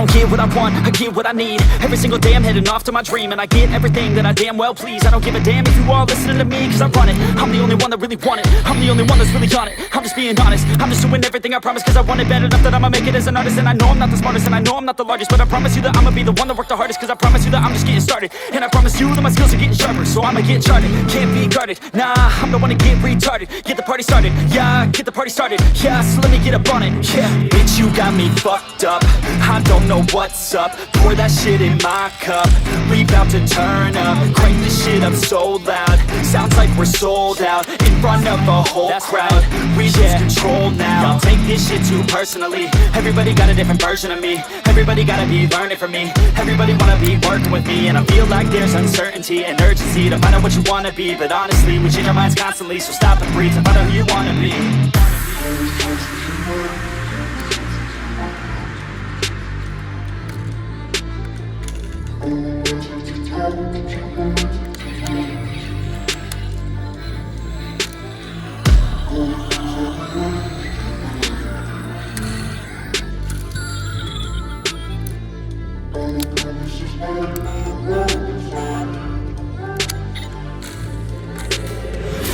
don't get what I want, I get what I need. Every single day I'm heading off to my dream, and I get everything that I damn well please. I don't give a damn if you all listening to me, cause I run it. I'm the only one that really want it, I'm the only one that's really on it. I'm just being honest, I'm just doing everything I promise, cause I want it bad enough that I'ma make it as an artist. And I know I'm not the smartest, and I know I'm not the largest, but I promise you that I'ma be the one that worked the hardest. Cause I promise you that I'm just getting started, and I promise you that my skills are getting sharper. So I'ma get charted, can't be guarded. Nah, I'm the one to get retarded. Get the party started, yeah, get the party started. Yeah, so let me get up on it, yeah. Bitch, you got me fucked up, I don't know what's up. Pour that shit in my cup, we bout to turn up. Crank this shit up so loud, sounds like we're sold out. In front of a whole crowd, we lose control now. Don't take this shit too personally, everybody got a different version of me. Everybody gotta be learning from me, everybody wanna be working with me. And I feel like there's uncertainty and urgency to find out what you wanna be. But honestly, we change our minds constantly, so stop and breathe to find out who you wanna be.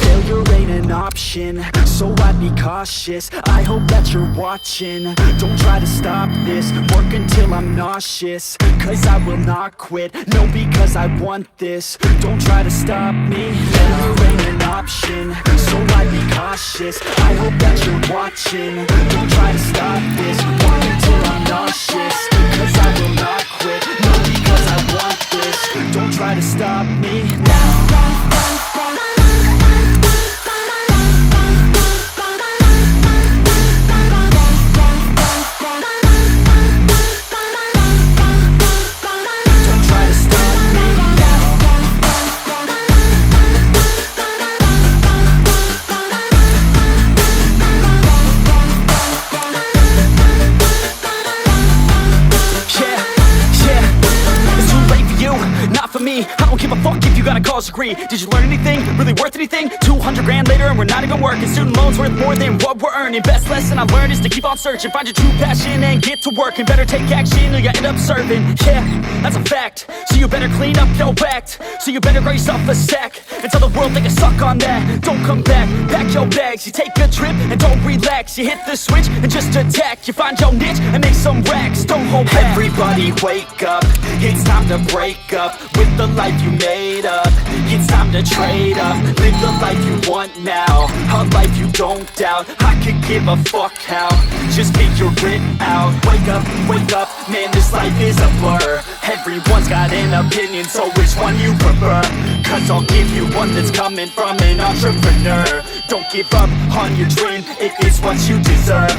Failure ain't an option, so I'd be cautious. I hope that you're watching, don't try to stop this. Work until I'm nauseous, cause I will not quit. No, because I want this, don't try to stop me. Failure ain't an option, so I'd be cautious. I hope that you're watching, don't try to stop this. Work until I'm nauseous, cause I will not quit. No, because I want this, don't try to stop me now. I don't give a fuck if you got a college degree. Did you learn anything? Really worth anything? 200 grand later and we're not even working. Student loans worth more than what we're earning. Best lesson I learned is to keep on searching. Find your true passion and get to work. And better take action or you end up serving. Yeah, that's a fact. So you better clean up your act. So you better grow yourself a sack and tell the world they can suck on that. Don't come back, pack your bags. You take a trip and don't relax. You hit the switch and just attack. You find your niche and make some racks. Don't hold back. Everybody wake up, it's time to break up with the life you made up. It's time to trade up, live the life you want now, a life you don't doubt. I could give a fuck how, just figure it out. Wake up, man, this life is a blur. Everyone's got an opinion, so which one you prefer? Cause I'll give you one that's coming from an entrepreneur. Don't give up on your dream, it is what you deserve.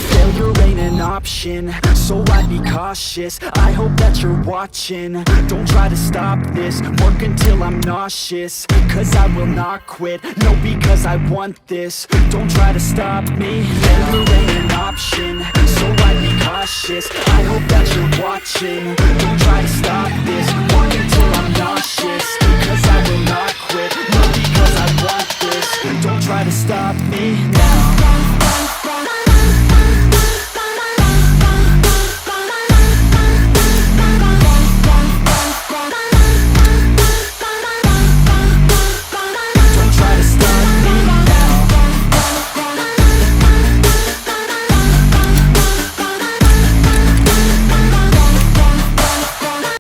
Failure ain't an option, so I'd be cautious. I hope that you're watching, don't try to stop this. Work until I'm nauseous, cause I will not quit. No, because I want this, don't try to stop me. Failure ain't an option, so I'd be cautious. I hope that you're watching,